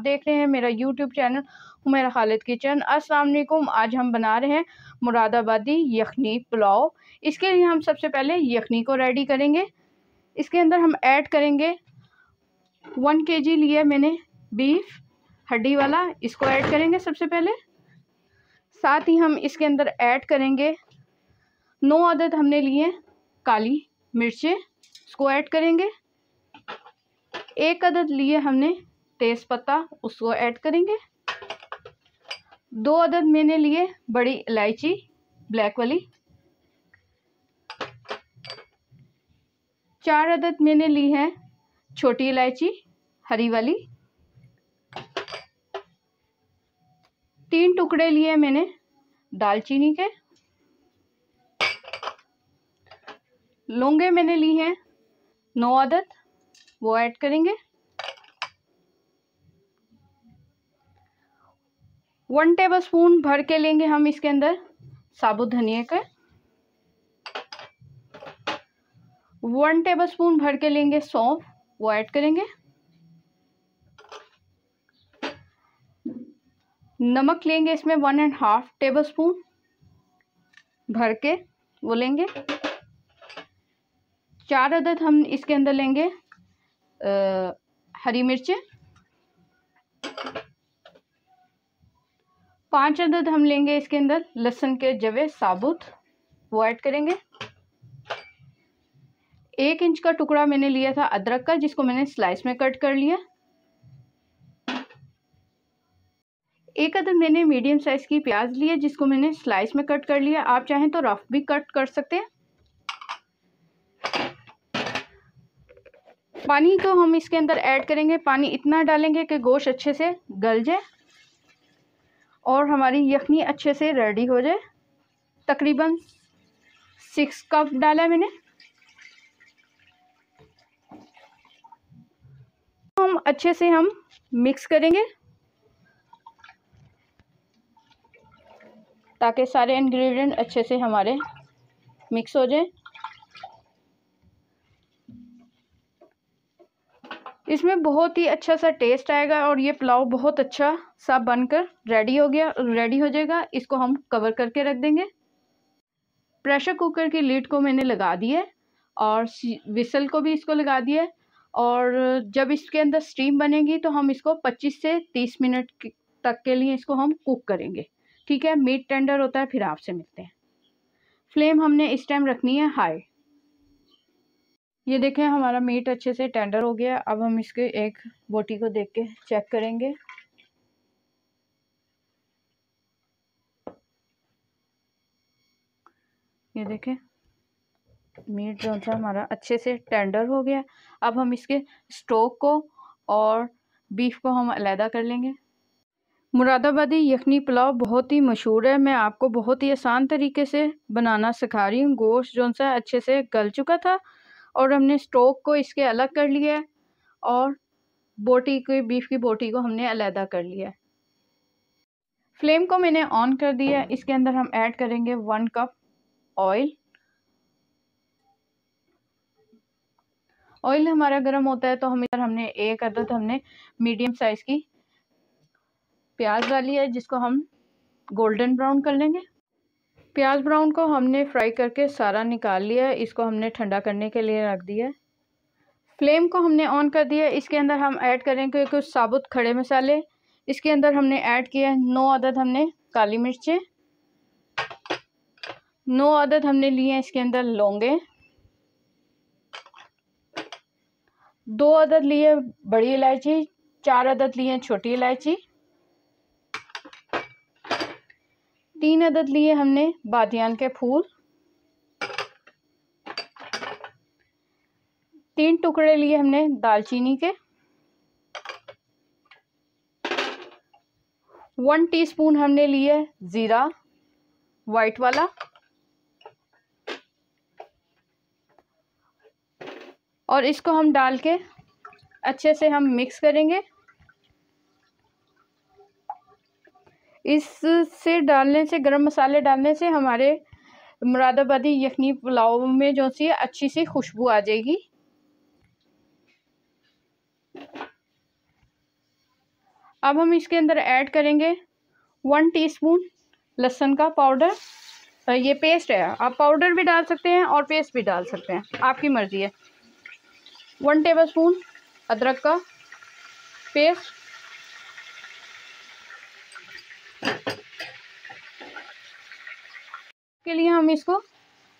देख रहे हैं मेरा YouTube channel Humaira Khalid kitchen. अस्सलाम वालेकुम। आज हम बना रहे हैं मुरादाबादी यखनी पुलाव। इसके लिए हम सबसे पहले यखनी को रेडी करेंगे। इसके अंदर हम ऐड करेंगे 1 kg लिया मैंने बीफ हड्डी वाला, इसको ऐड करेंगे सबसे पहले। साथ ही हम इसके अंदर ऐड करेंगे 9 अदद हमने लिए काली मिर्चें, इसको ऐड करेंगे। 1 अदद लिए हमने तेज़ पत्ता, उसको ऐड करेंगे। 2 अदद मैंने लिए बड़ी इलायची ब्लैक वाली। 4 अदद मैंने ली है छोटी इलायची हरी वाली। 3 टुकड़े लिए मैंने दालचीनी के। लौंगे मैंने ली हैं 9 अदद, वो ऐड करेंगे। 1 टेबलस्पून भर के लेंगे हम इसके अंदर साबुत धनिया का। 1 टेबलस्पून भर के लेंगे सौंफ, वो ऐड करेंगे। नमक लेंगे इसमें 1.5 टेबलस्पून भर के, वो लेंगे। 4 अदद हम इसके अंदर लेंगे हरी मिर्चें। 5 अदद हम लेंगे इसके अंदर लहसुन के जवे साबुत, वो ऐड करेंगे। 1 इंच का टुकड़ा मैंने लिया था अदरक का, जिसको मैंने स्लाइस में कट कर लिया। 1 अदद मैंने मीडियम साइज़ की प्याज ली है, जिसको मैंने स्लाइस में कट कर लिया। आप चाहें तो रफ भी कट कर सकते हैं। पानी को हम इसके अंदर ऐड करेंगे। पानी इतना डालेंगे कि गोश्त अच्छे से गल जाए और हमारी यखनी अच्छे से रेडी हो जाए। तकरीबन 6 कप डाला है मैंने। हम अच्छे से मिक्स करेंगे ताकि सारे इंग्रेडिएंट अच्छे से हमारे मिक्स हो जाए। इसमें बहुत ही अच्छा सा टेस्ट आएगा और ये पुलाव बहुत अच्छा सा बनकर रेडी हो जाएगा। इसको हम कवर करके रख देंगे। प्रेशर कुकर की लीड को मैंने लगा दिया है और विसल को भी इसको लगा दिया है। और जब इसके अंदर स्टीम बनेगी तो हम इसको 25 से 30 मिनट तक के लिए इसको हम कुक करेंगे। ठीक है, मीट टेंडर होता है, फिर आपसे मिलते हैं। फ्लेम हमने इस टाइम रखनी है हाई। ये देखें हमारा मीट अच्छे से टेंडर हो गया। अब हम इसके एक बोटी को देख के चेक करेंगे। ये देखें मीट जो सा हमारा अच्छे से टेंडर हो गया। अब हम इसके स्टोक को और बीफ को हम अलहदा कर लेंगे। मुरादाबादी यखनी पुलाव बहुत ही मशहूर है। मैं आपको बहुत ही आसान तरीके से बनाना सिखा रही हूँ। गोश्त जो सा अच्छे से गल चुका था और हमने स्टोक को इसके अलग कर लिया है और बीफ की बोटी को हमने अलहदा कर लिया है। फ्लेम को मैंने ऑन कर दिया है। इसके अंदर हम ऐड करेंगे 1 कप ऑयल। ऑयल हमारा गर्म होता है तो हमने 1 अदद मीडियम साइज़ की प्याज डाली है, जिसको हम गोल्डन ब्राउन कर लेंगे। प्याज ब्राउन को हमने फ्राई करके सारा निकाल लिया है। इसको हमने ठंडा करने के लिए रख दिया है। फ्लेम को हमने ऑन कर दिया। इसके अंदर हम ऐड करेंगे कुछ साबुत खड़े मसाले। इसके अंदर हमने ऐड किया है 9 अदद हमने काली मिर्चें। 9 अदद हमने लिए हैं इसके अंदर लौंगे। 2 अदद लिए बड़ी इलायची। 4 अदद लिए छोटी इलायची। 3 अदद लिए हमने बादियान के फूल। 3 टुकड़े लिए हमने दालचीनी के। 1 टीस्पून हमने लिए ज़ीरा वाइट वाला। और इसको हम डाल के अच्छे से मिक्स करेंगे। इससे डालने से, गरम मसाले डालने से हमारे मुरादाबादी यखनी पुलाव में जो सी अच्छी सी खुशबू आ जाएगी। अब हम इसके अंदर ऐड करेंगे 1 टीस्पून लहसुन का पाउडर। ये पेस्ट है, आप पाउडर भी डाल सकते हैं और पेस्ट भी डाल सकते हैं, आपकी मर्ज़ी है। 1 टेबलस्पून अदरक का पेस्ट, के लिए हम इसको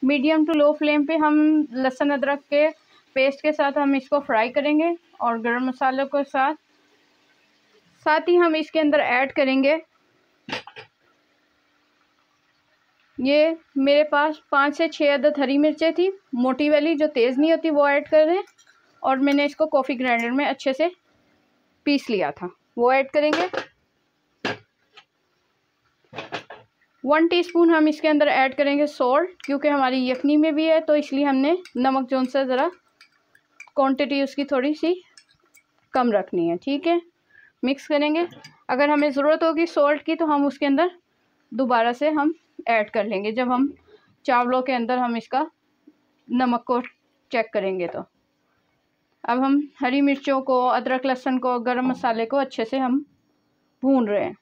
मीडियम टू लो फ्लेम पे हम लहसुन अदरक के पेस्ट के साथ हम इसको फ्राई करेंगे और गरम मसालों के साथ ही हम इसके अंदर ऐड करेंगे, ये मेरे पास 5 से 6 अदद हरी मिर्चें थी, मोटी वाली जो तेज़ नहीं होती, वो ऐड कर दें। और मैंने इसको कॉफ़ी ग्राइंडर में अच्छे से पीस लिया था, वो ऐड करेंगे। 1 टीस्पून हम इसके अंदर ऐड करेंगे सॉल्ट, क्योंकि हमारी यखनी में भी है तो इसलिए हमने नमक जो सा ज़रा क्वांटिटी उसकी थोड़ी सी कम रखनी है, ठीक है। मिक्स करेंगे, अगर हमें ज़रूरत होगी सॉल्ट की तो हम उसके अंदर दोबारा से हम ऐड कर लेंगे, जब हम चावलों के अंदर हम इसका नमक को चेक करेंगे। तो अब हम हरी मिर्चों को, अदरक लहसुन को, गरम मसाले को अच्छे से हम भून रहे हैं।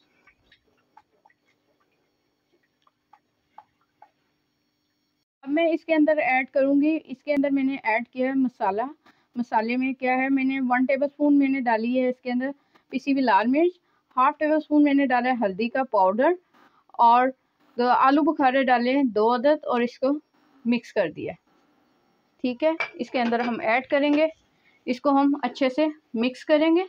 अब मैं इसके अंदर ऐड करूँगी, इसके अंदर मैंने ऐड किया है मसाला। मसाले में क्या है, मैंने 1 टेबलस्पून मैंने डाली है इसके अंदर पिसी हुई लाल मिर्च, 1/2 टेबलस्पून मैंने डाला है हल्दी का पाउडर और आलू बुखारे डाले हैं 2 अदद और इसको मिक्स कर दिया, ठीक है। इसके अंदर हम ऐड करेंगे, इसको हम अच्छे से मिक्स करेंगे।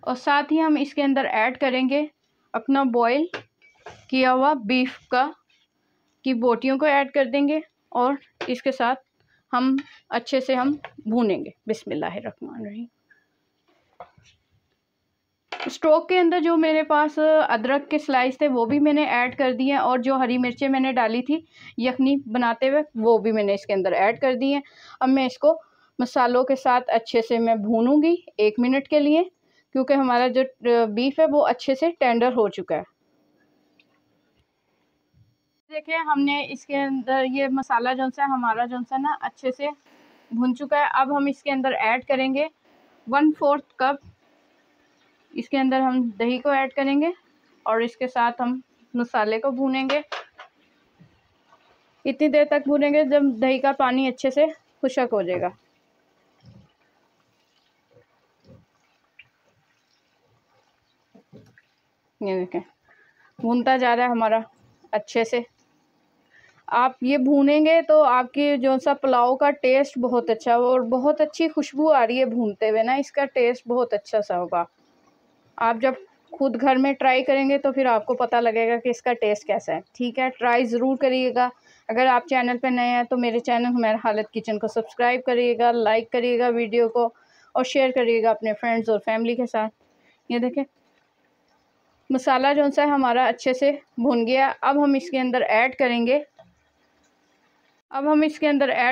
और साथ ही हम इसके अंदर ऐड करेंगे अपना बॉईल किया हुआ बीफ की बोटियों को ऐड कर देंगे और इसके साथ हम अच्छे से हम भूनेंगे। बिस्मिल्लाहिर्रहमानिर्रहीम। स्टोव के अंदर जो मेरे पास अदरक के स्लाइस थे वो भी मैंने ऐड कर दिए हैं और जो हरी मिर्चें मैंने डाली थी यखनी बनाते हुए वो भी मैंने इसके अंदर ऐड कर दी हैं। अब मैं इसको मसालों के साथ अच्छे से मैं भूनूंगी 1 मिनट के लिए, क्योंकि हमारा जो बीफ है वो अच्छे से टेंडर हो चुका है। देखिए हमने इसके अंदर ये मसाला जो सा हमारा जो सा ना अच्छे से भुन चुका है। अब हम इसके अंदर ऐड करेंगे 1/4 कप, इसके अंदर हम दही को ऐड करेंगे और इसके साथ हम मसाले को भूनेंगे। इतनी देर तक भूनेंगे जब दही का पानी अच्छे से खुश्क हो जाएगा। ये देखें भूनता जा रहा है हमारा अच्छे से। आप ये भूनेंगे तो आपकी जो सा पुलाव का टेस्ट बहुत अच्छा और बहुत अच्छी खुशबू आ रही है भूनते हुए ना, इसका टेस्ट बहुत अच्छा सा होगा। आप जब खुद घर में ट्राई करेंगे तो फिर आपको पता लगेगा कि इसका टेस्ट कैसा है, ठीक है। ट्राई ज़रूर करिएगा। अगर आप चैनल पर नए हैं तो मेरे चैनल हुमैरा खालिद किचन को सब्सक्राइब करिएगा, लाइक करिएगा वीडियो को और शेयर करिएगा अपने फ्रेंड्स और फैमिली के साथ। ये देखें मसाला जो सा हमारा अच्छे से भुन गया। अब हम इसके अंदर ऐड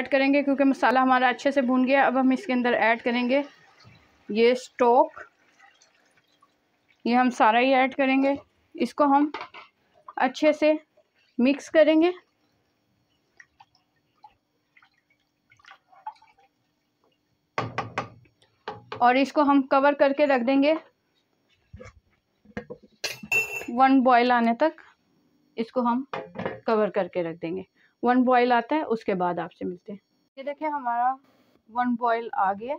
करेंगे, क्योंकि मसाला हमारा अच्छे से भुन गया। अब हम इसके अंदर ऐड करेंगे ये स्टॉक, ये हम सारा ही ऐड करेंगे। इसको हम अच्छे से मिक्स करेंगे और इसको हम कवर करके रख देंगे 1 बॉयल आने तक। इसको हम कवर करके रख देंगे, 1 बॉयल आता है उसके बाद आपसे मिलते हैं। ये देखिए हमारा 1 बॉयल आ गया।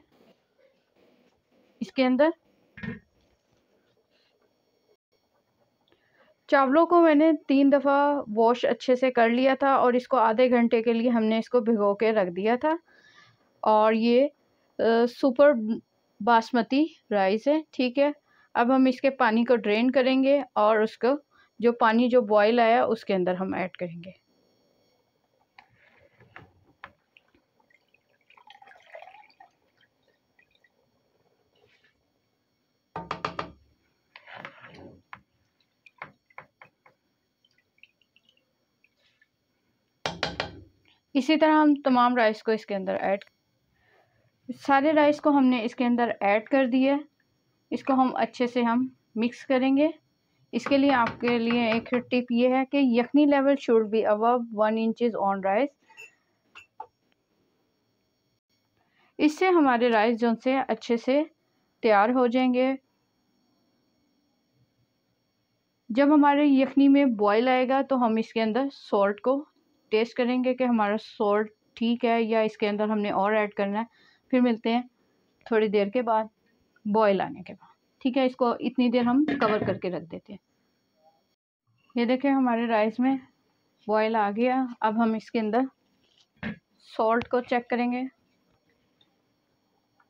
इसके अंदर चावलों को मैंने 3 दफ़ा वॉश अच्छे से कर लिया था और इसको आधे घंटे के लिए हमने इसको भिगो के रख दिया था। और ये सुपर बासमती राइस है, ठीक है। अब हम इसके पानी को ड्रेन करेंगे और उसको जो पानी जो बॉयल आया उसके अंदर हम ऐड करेंगे। इसी तरह हम तमाम राइस को इसके अंदर सारे राइस को हमने इसके अंदर ऐड कर दिया। इसको हम अच्छे से हम मिक्स करेंगे। इसके लिए आपके लिए एक टिप ये है कि yakhni level should be above 1 inch on rice. इससे हमारे राइस जो से अच्छे से तैयार हो जाएंगे। जब हमारे यखनी में बॉईल आएगा तो हम इसके अंदर सॉल्ट को टेस्ट करेंगे कि हमारा सॉल्ट ठीक है या इसके अंदर हमने और ऐड करना है। फिर मिलते हैं थोड़ी देर के बाद, बॉईल आने के बाद। ठीक है, इसको इतनी देर हम कवर करके रख देते हैं। ये देखें हमारे राइस में बॉईल आ गया। अब हम इसके अंदर सॉल्ट को चेक करेंगे,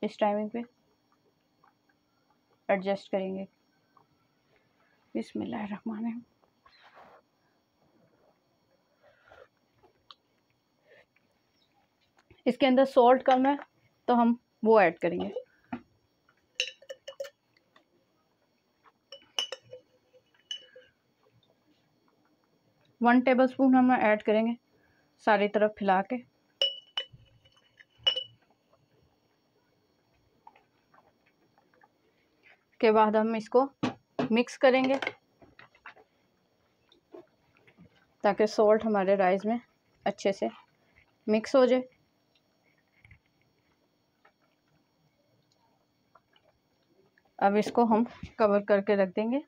इस टाइमिंग पे एडजस्ट करेंगे। बिस्मिल्लाहिर्रहमानिर्रहीम। इसके अंदर सॉल्ट कम है तो हम वो ऐड करेंगे। वन टेबल स्पून हम ऐड करेंगे सारी तरफ फैला के। के बाद हम इसको मिक्स करेंगे ताकि सॉल्ट हमारे राइस में अच्छे से मिक्स हो जाए। अब इसको हम कवर करके रख देंगे।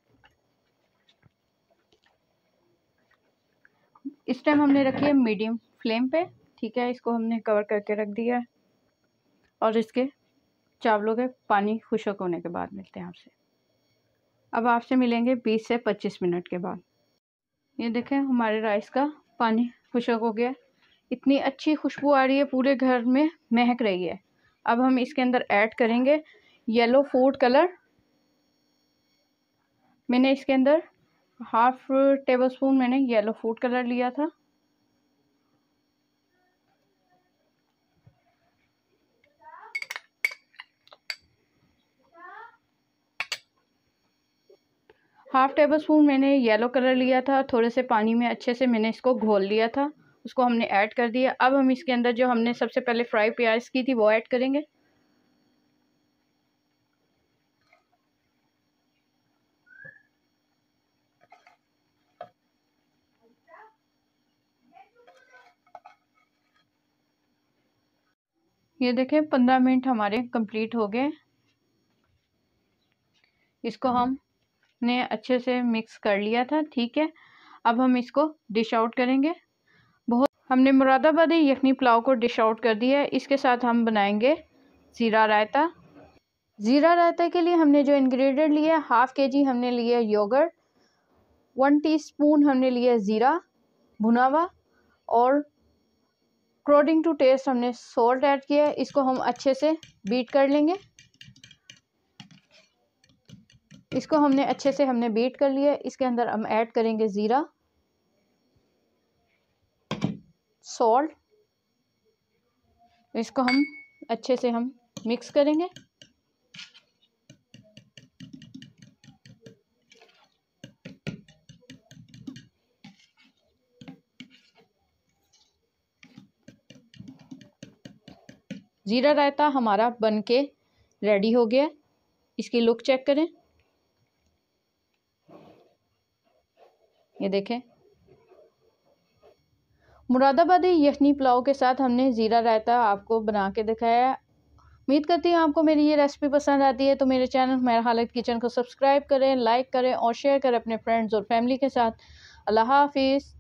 इस टाइम हमने रखी है मीडियम फ्लेम पे। ठीक है, इसको हमने कवर करके रख दिया है और इसके चावलों के पानी खुश्क होने के बाद मिलते हैं आपसे। अब आपसे मिलेंगे 20 से 25 मिनट के बाद। ये देखें हमारे राइस का पानी खुश्क हो गया। इतनी अच्छी खुशबू आ रही है, पूरे घर में महक रही है। अब हम इसके अंदर ऐड करेंगे येलो फूड कलर। मैंने इसके अंदर हाफ टेबल स्पून मैंने येलो फूड कलर लिया था। हाफ टेबल स्पून मैंने येलो कलर लिया था। थोड़े से पानी में अच्छे से मैंने इसको घोल लिया था, उसको हमने ऐड कर दिया। अब हम इसके अंदर जो हमने सबसे पहले फ्राई प्याज की थी वो ऐड करेंगे। ये देखें 15 मिनट हमारे कंप्लीट हो गए। इसको हमने अच्छे से मिक्स कर लिया था। ठीक है, अब हम इसको डिश आउट करेंगे। हमने मुरादाबादी यखनी पुलाव को डिश आउट कर दिया है। इसके साथ हम बनाएंगे ज़ीरा रायता। ज़ीरा रायता के लिए हमने जो इंग्रेडिएंट लिए, हाफ़ kg हमने लिया योगर्ट, 1 टीस्पून हमने लिया ज़ीरा भुना हुआ और अकॉर्डिंग टू टेस्ट हमने सॉल्ट ऐड किया है। इसको हम अच्छे से बीट कर लेंगे। इसको हमने अच्छे से बीट कर लिया। इसके अंदर हम ऐड करेंगे ज़ीरा, सॉल्ट। इसको हम अच्छे से मिक्स करेंगे। ज़ीरा रायता हमारा बनके रेडी हो गया। इसकी लुक चेक करें, ये देखें। मुरादाबादी यखनी पुलाव के साथ हमने ज़ीरा रायता आपको बना के दिखाया है। उम्मीद करती हूँ आपको मेरी ये रेसिपी पसंद आती है तो मेरे चैनल हुमैरा खालिद किचन को सब्सक्राइब करें, लाइक करें और शेयर करें अपने फ्रेंड्स और फैमिली के साथ। अल्लाह हाफिज़।